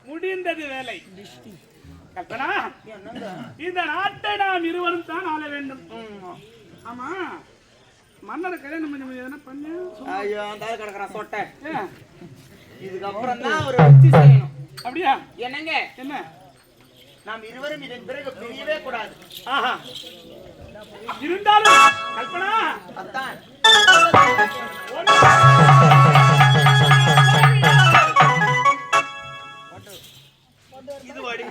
முடிந்தது வேலை. கல்பனா, இந்த நாட்டை நாம் இருவரும் தான் ஆள வேண்டும். ஆமா, மன்னரை கல்யாணம் பண்ணி பண்ணு. ஐயோ, அந்த கிடக்குறான் சொட்டை. இதுக்கப்புறம் தான் ஒரு வெற்றி செய்யணும். அப்படியா? என்னங்க என்ன, நாம் இருவரும் இதன் பிறகு பிரியவே கூடாது. ஆஹா, இருந்தாலும் கல்பனா அத்தான் இது வாடி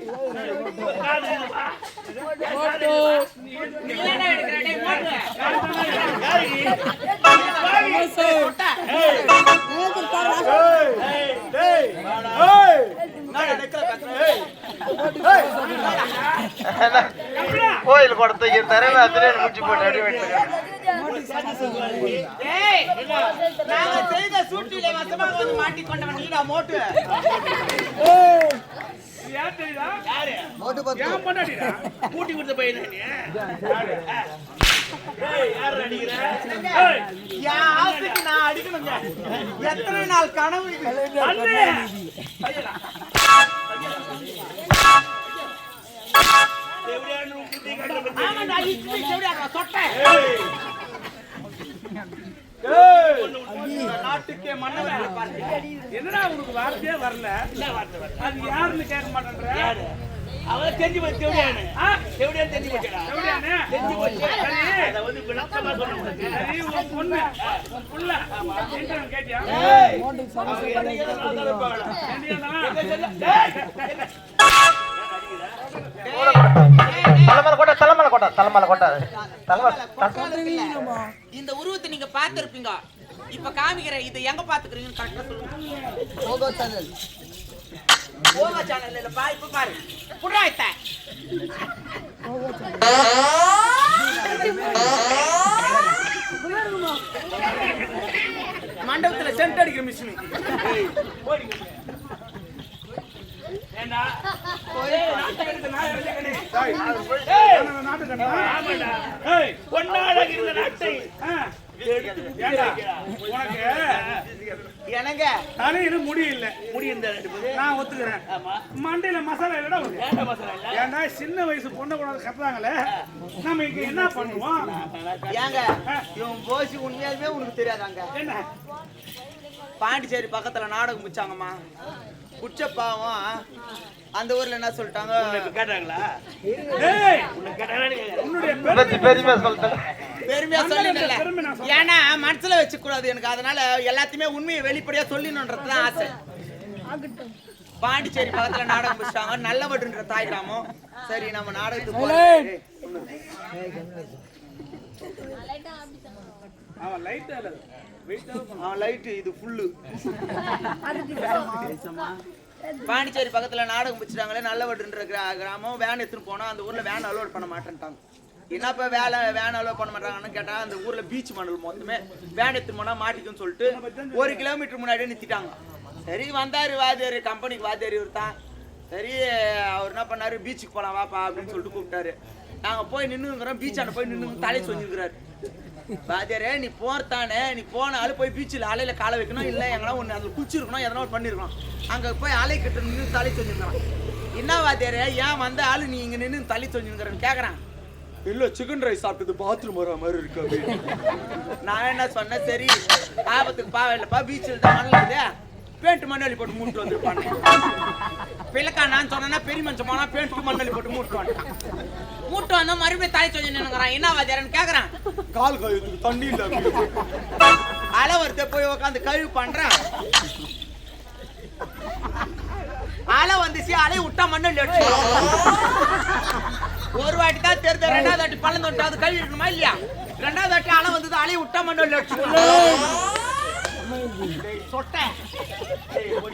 கோயில் கொடுத்த தரேன் முடிச்சு போட்டு அடி செய்த சூட்டிலே வசமாக வந்து மாட்டிக்கொண்டவன் நீடா மோட்டு. கூட்டி கொடுத்த பையன் நான் அடிக்கணுங்க. எத்தனை நாள் கனவு நாட்டுக்கே மன்னவன். என்னடா உனக்கு வார்த்தையே வரல? அது யாருன்னு கேட்க மாட்டேன்ற. அவன் தெரிஞ்சு போய் தேவையானு தேவையானு தெரிஞ்சு போச்சா? தெரிஞ்சு போச்சு. அதை வந்து விளக்கமா சொல்ல பொண்ணு உன் புள்ள கேட்டியா? இந்த உருவத்தை நீங்க பார்த்திருப்பீங்க. இப்ப காமிக்கிறேன். இதை எங்க பாத்துக்கிறீங்கன்னு கரெக்டா சொல்லுங்க. ஓகோ சேனல் இல்ல பா. இப்ப பாரு புறாய்த்த மண்டபத்துல சென்ட் அடிக்கிற மிஷின். எனக்கு தலையில முடி இல்ல. நான் ஒத்துக்கிறேன். மண்டையில மசாலா இல்லடா. ஏன்னா சின்ன வயசு பொண்ணை கூட கத்துறாங்களே, நம்ம இங்க என்ன பண்ணுவோம்? ஏங்க இவன் போசி உண்மையாலுமே உனக்கு தெரியாதாங்க? என்ன, பாண்டிச்சேரி பக்கத்துல நாடகம் முடிச்சாங்கம்மா. குச்ச பாவம் அந்த ஊர்ல என்ன சொல்லிட்டாங்க கேட்டாங்களா? பெருமையா சொல்லல. ஏன்னா மனசுல வச்சுக்க கூடாது எனக்கு. அதனால எல்லாத்தையுமே உண்மையை வெளிப்படையா சொல்லணும்ன்றதுதான் ஆசை. பாண்டிச்சேரி பக்கத்துல நாடகம் முடிச்சாங்க. நல்லவடுன்ற தாய் கிராமம். சரி, நம்ம நாடகத்துக்கு லைட் இது ஃபுல்லு. பாண்டிச்சேரி பக்கத்துல நாடகம் முடிச்சிட்டாங்களே. நல்லவடுன்ற கிராமம். வேன் எடுத்துன்னு போனா அந்த ஊர்ல வேன் அலோட் பண்ண மாட்டேன்ட்டாங்க. என்னப்ப வேன் அலோட் பண்ண மாட்டாங்கன்னு கேட்டா, அந்த ஊர்ல பீச் மணல் மொத்தமே வேன் எடுத்துன்னு போனா மாட்டிக்குன்னு சொல்லிட்டு 1 கிலோமீட்டர் முன்னாடியே நிறுத்திட்டாங்க. சரி, வந்தாரு வாத்தியாரு, கம்பெனிக்கு வாத்தியார் இவர் தான். சரி, அவர் என்ன பண்ணாரு, பீச்சுக்கு போலாம் வாப்பா அப்படின்னு சொல்லிட்டு கூப்பிட்டாரு. நாங்க போய் நின்னுங்கிறோம். பீச்சாண்ட போய் நின்று தலை சொல்லிருக்கிறாரு. வாத்தியாரே, நீ போறதானே, நீ போனாலும் போய் பீச்சில் அலையில காலை வைக்கணும். இல்லை எங்கன்னா ஒன்று அதில் குச்சிருக்கணும், எதனா ஒன்று பண்ணிருக்கணும். அங்கே போய் அலை கிட்ட நின்று தலை சொல்லிருக்கிறான். என்ன வாத்தியாரே, ஏன் வந்த ஆளு நீ இங்கே நின்று தலை சொல்லிருக்கிறேன்னு கேட்குறான். இல்லை, சிக்கன் ரைஸ் சாப்பிட்டது பாத்ரூம் வர மாதிரி இருக்கு அப்படின்னு. நான் என்ன சொன்னேன், சரி ஆபத்துக்கு பாவம் இல்லைப்பா, பீச்சில் தான் மணல் இருக்குதே, பேண்ட் மண்ணலி போட்டு மூட்டு வந்துருப்பாங்க. பிள்ளைக்கா நான் சொன்னா பெரிய மனுஷன் போனா பேண்ட் மண்ணலி போட்டு மூட்டு வந்துட்டான். மூட்டு வந்தா மறுபடியும் தாய் சொல்லி நின்னுங்கிறான். என்ன வாத்தியாரன்னு கேக்குறான். கால் கழுவுறதுக்கு தண்ணி இல்ல. அளவரத்தை போய் உட்காந்து கழுவு பண்றான். அலை வந்துச்சு, அலையை விட்டா மண்ணல் அடிச்சு. ஒரு வாட்டி தான் தெரிஞ்ச, 2வது வாட்டி பள்ளம் தொட்டாது கழுவி இருக்கணுமா இல்லையா? 2வது வாட்டி அலை வந்தது, அலையை விட்டா மண்ணல் அடிச்சு. சொட்ட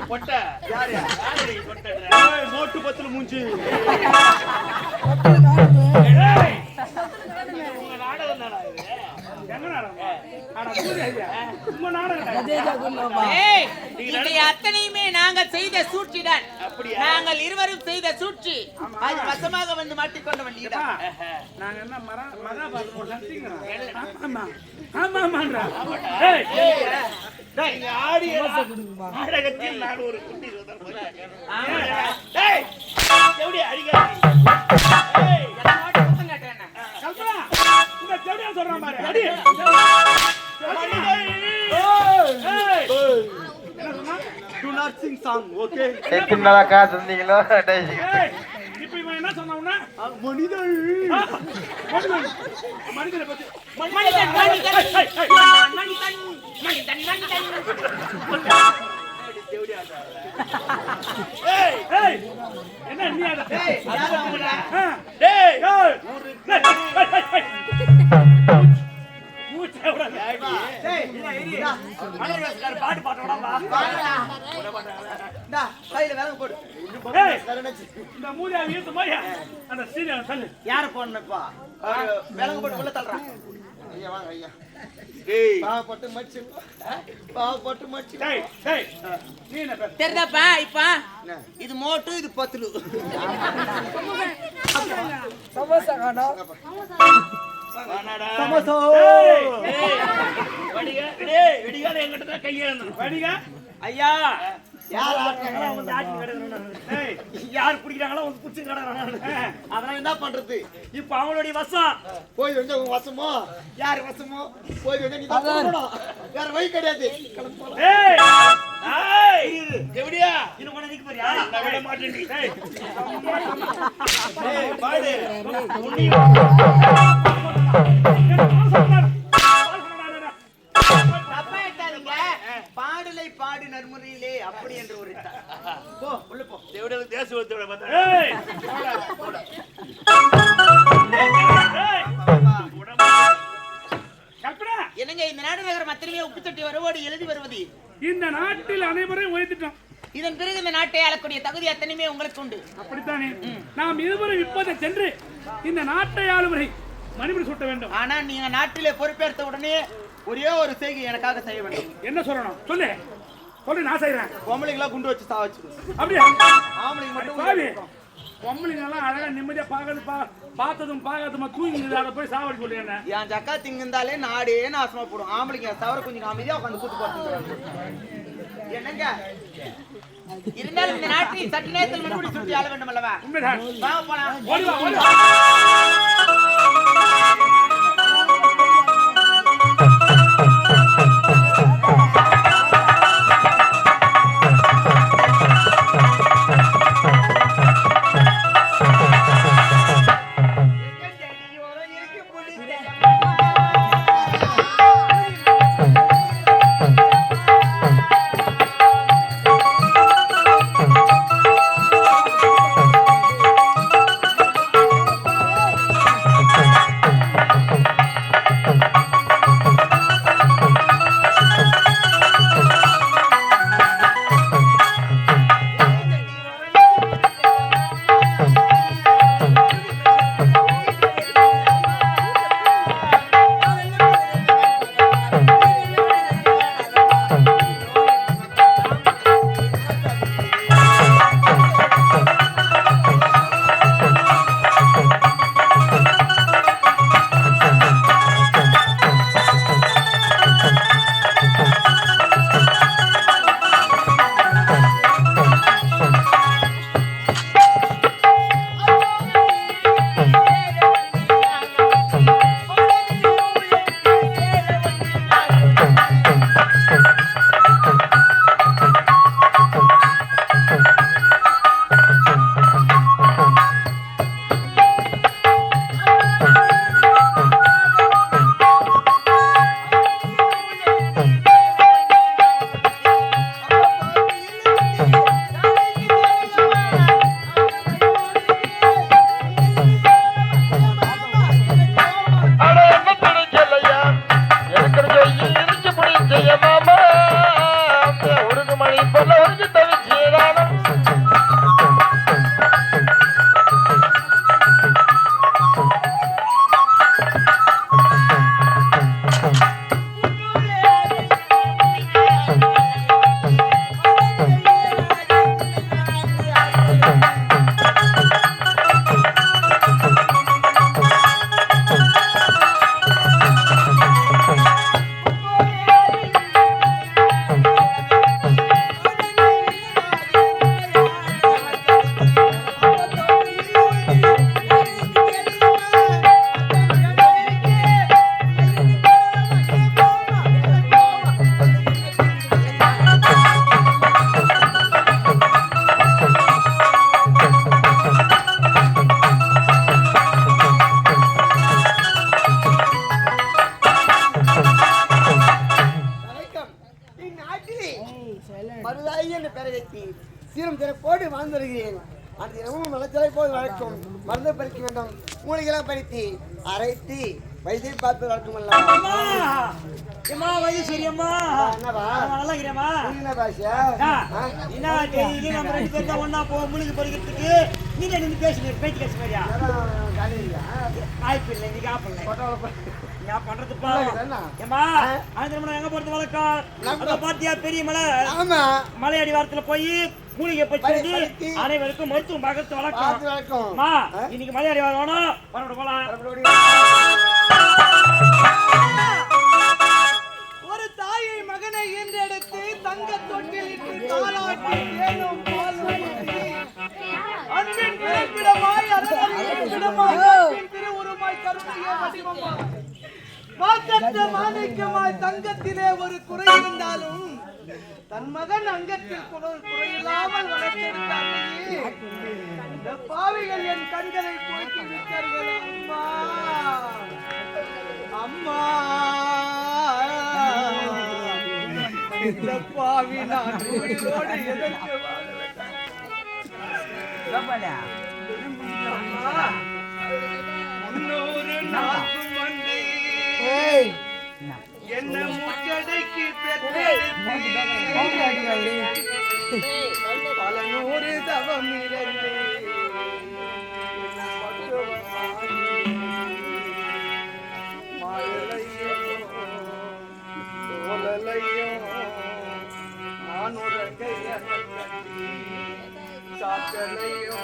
பொட்ட யாரு யாரு பொட்டன்ற மோட்டு பத்துல மூஞ்சி உங்க நாடகம் தானா இது எங்க நாடகம் ஆனா மூஞ்சி ஐயா உங்க நாடகம் ஏய், இதை அத்தனையுமே நாங்கள் செய்த சூழ்ச்சிதான். அப்படியா? நாங்கள் இருவரும் செய்த சூழ்ச்சி அது வசமாக வந்து மாட்டிக்கொண்ட வண்டிடா நாங்க என்ன மகாபாரதம் ஒரு சத்திங்களா ஆமாமான்றா நீங்க ஆடிய நாடகத்தில் நான் ஒரு குட்டி சொந்தம் டேய் எப்படி அடிக்காதீங்க ஏய் கல்பனா இந்த தேடியா சொல்றான் பாரு அடி என்ன சொன்னா to not sing song okay எத்தனை நாளா காசு இருந்தீங்களோ டேய். ஏய் இப்போ இவன் என்ன சொன்னான்னா மனிதன் மனிதனை பத்தி மனிதன் மனிதன் மனிதன் மனிதன் மனிதன் ஏய் ஏய் என்ன நீ அத ஏய் யார் அவங்களா டேய் மூச்சை விட ஏய் இல்ல மலர்வாசக்கார பாட்டு பாடுறாடா வாடா டா கையில வேலை போடு ஏய் இந்த மூலியா வீட்டு போய் அந்த சீரியல் தள்ளு யார போனப்பா விலங்கு போட்டு உள்ள தள்ளுறான் ஐயா வாங்க ஐயா டேய் பாவப்பட்டு மச்சு பாவப்பட்டு மச்சு டேய் டேய் நீ என்ன பேச தெரியுதாப்பா இப்ப இது மோட்டு இது பத்துலு வாடா சமோசா டேய் வடிக டேய் வெடிகால என்கிட்ட தான் கையேறணும் வடிங்க ஐயா யார் ஆட்றாங்களோ வந்து ஆட்சி கிடக்குறானே டேய் யார் பிடிக்கிறாங்களோ வந்து புடிச்சு கிடக்குறானே அதெல்லாம் என்ன பண்றது இப்ப அவங்களுடைய வசம் போய் வந்து உன் வசமோ யார் வசமோ போய் வந்து நீ தான் போடணும் வேற வழி கிடையாது கிளம்பு போலாம். டேய் ஏய் எப்படியா இன்னும் கொண்டு நிக்க போறியா நான் விட மாட்டேன் டேய் டேய் பாடு உன்னி தப்பா எட்டாதீங்க பாடலை பாடு நறுமுறையிலே அப்படி என்று ஒரு போ உள்ள போ தேவட தேசத்தோட பார்த்தா ஏய் கல்பனா என்னங்க இந்த நாடு நகரம் அத்தனையுமே உப்பு தட்டி வருவோடு எழுதி வருவது இந்த நாட்டில் அனைவரையும் உயர்த்திட்டோம் இதன் பிறகு இந்த நாட்டை ஆளக்கூடிய தகுதி அத்தனையுமே உங்களுக்கு உண்டு. அப்படித்தானே நாம் இருவரும் இப்போதை சென்று இந்த நாட்டை ஆளுவரை மணிபடி சூட்ட வேண்டும். ஆனா நீங்க நாட்டிலே பொறுப்பேற்ற உடனே ஒரே ஒரு செய்கை எனக்காக செய்ய வேண்டும். என்ன சொல்லணும் சொல்லு சொல்லு நான் செய்யறேன். பொம்பளைங்களா குண்டு வச்சு சா வச்சு அப்படியா ஆம்பளைங்க மட்டும் பாவி பொம்பளைங்க எல்லாம் அழகா நிம்மதியா பார்த்ததும் பார்க்காதமா தூங்கி அதை போய் சாவடி சொல்லி என்ன என் ஜக்கா திங்கிருந்தாலே நாடே நாசமா போடும். ஆம்பளைங்க தவிர கொஞ்சம் அமைதியா உட்காந்து கூட்டு போட்டு என்னங்க இருந்தாலும் இந்த நாட்டில் சற்று நேரத்தில் மறுபடி சுற்றி ஆள வேண்டும் அல்லவா? உண்மைதான். வாங்க போலாம். ஓடி வா ஓடி வா. சீரம் சிறப்போடு வாழ்ந்து வருகிறேன். அந்த தினமும் மலச்சலை போது வளர்க்கும் மருந்து பறிக்க வேண்டும். மூலிகைலாம் பறித்து அரைத்து வைத்தியை பார்த்து வளர்க்கும் அம்மா வைத்தீஸ்வரி அம்மா என்னவா நல்லா இருக்கிறேம்மா. என்ன பாஷா என்ன டெய்லி நம்ம 2 பேரும் தான் ஒண்ணா போவோம் மூலிகை பறிக்கிறதுக்கு. நீங்க நின்று பேசுங்க பேச்சு பேச மாதிரியா வாய்ப்பு இல்லை. இன்னைக்கு ஆப்பிடல என்ன பண்றதுப்பா ஏமா ஆந்திரமணம் எங்க போறது வழக்கம். அத பாத்தியா பெரிய மலை மலை அடிவாரத்துல போய் மூலிகை பறிச்சு அனைவருக்கும் மருத்துவம் பார்க்கறது வழக்கம். இன்னைக்கு மலை அடிவாரம் வேணும் பரவாயில்ல போலாம். ஒரு தாயை மகனை ஈன்றெடுத்து தங்க தொட்டில் இட்டு தாளாட்டி தேனும் பால் ஊட்டி அன்பின் பிறப்பிடமாய் அருளின் இடமாய் அன்பின் திருவுருமாய் கருணையே வடிவமாய் மாற்றற்ற மாணிக்கமாய் தங்கத்திலே ஒரு குறை இருந்தாலும் தன் மகன் அங்கத்தில் குறையில்லாமல் வளர்த்தெடுத்தார்களே இந்த பாவிகள் என் கண்களை போக்கி விட்டார்கள். அம்மா அம்மா இந்த பாவி நான் உயிரோடு எதற்கு முன்னூறு நாக்கும் வந்து என்ன முச்சடைக்கு பல நூறு தவம் இருந்து நான் உறங்கைய சாத்தலையோ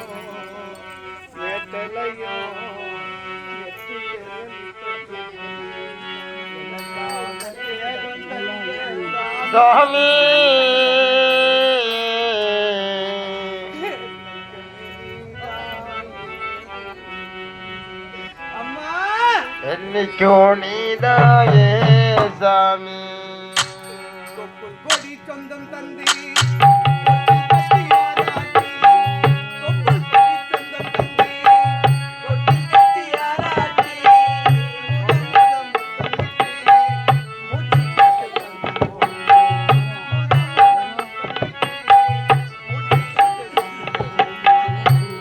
வேட்டலையோ சாமி அம்மா என்னைக்கோ நீதாயே சாமி கொடி சொந்தம் தந்தி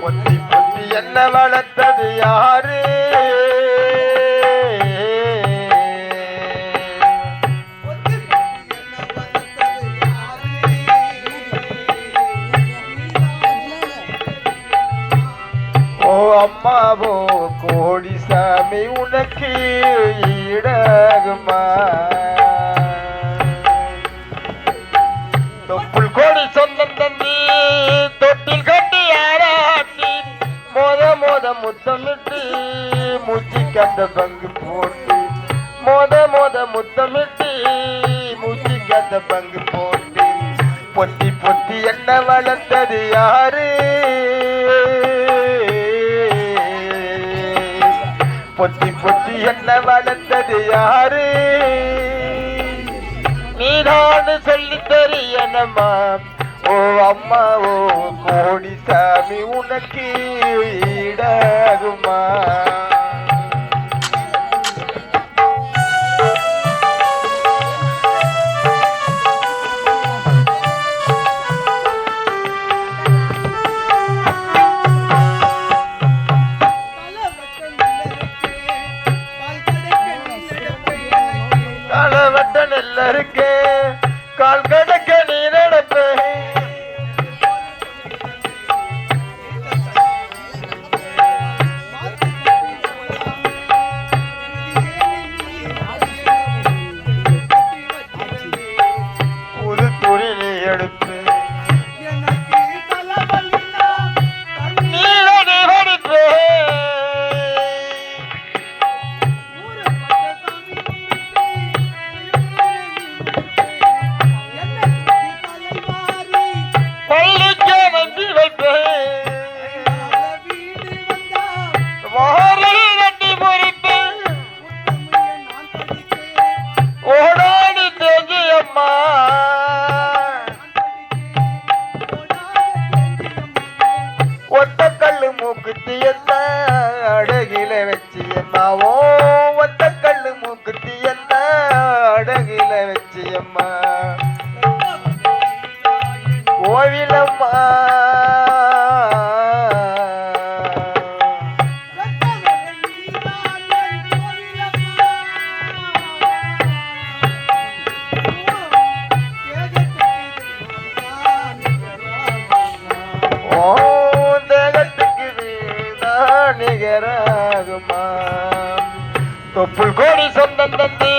பொத்தி பொத்தி என்ன வளர்த்தது யாரு ஓ அம்மாவோ கோடி சாமி உனக்கு ஈடாகுமா தொப்புள் கோடி சொந்தம் தந்தி தொட்டில் கட்டி ஆராட்டி மோத முத்தமிட்டு மூச்சு கட்ட பங்கு போட்டு மோத முத்தமிட்டு மூச்சு கட்ட பங்கு போட்டு பொத்தி பொத்தி என்ன வளர்த்தது யாரு பொத்தி பொத்தி என்ன வளர்த்தது யாரு நீதான்னு சொல்லி தெரியணுமா ஓ அம்மா ஓ கோடி சாமி உனக்கு ஈடாகுமா களவட்ட நெல்லருக்கு கால் கடக்க நீ நடப்ப ஒரு துணி நீ எடுப்பு நீ படிப்பு பள்ளிக்கு நம்பி வைப்பேன் வாரில் நட்டி பொறிப்பேன் ஓடாடி தேங்கி அம்மா ஒத்தக்கல்லு மூக்குத்தி என்ன அடகில வச்சியம்மாவோ ஒத்தக்கல்லு மூக்குத்தி என்ன அடகில வச்சியம்மா கோவிலம்மா நேராகுமா தொப்புள் கோடி சொந்தம் தந்து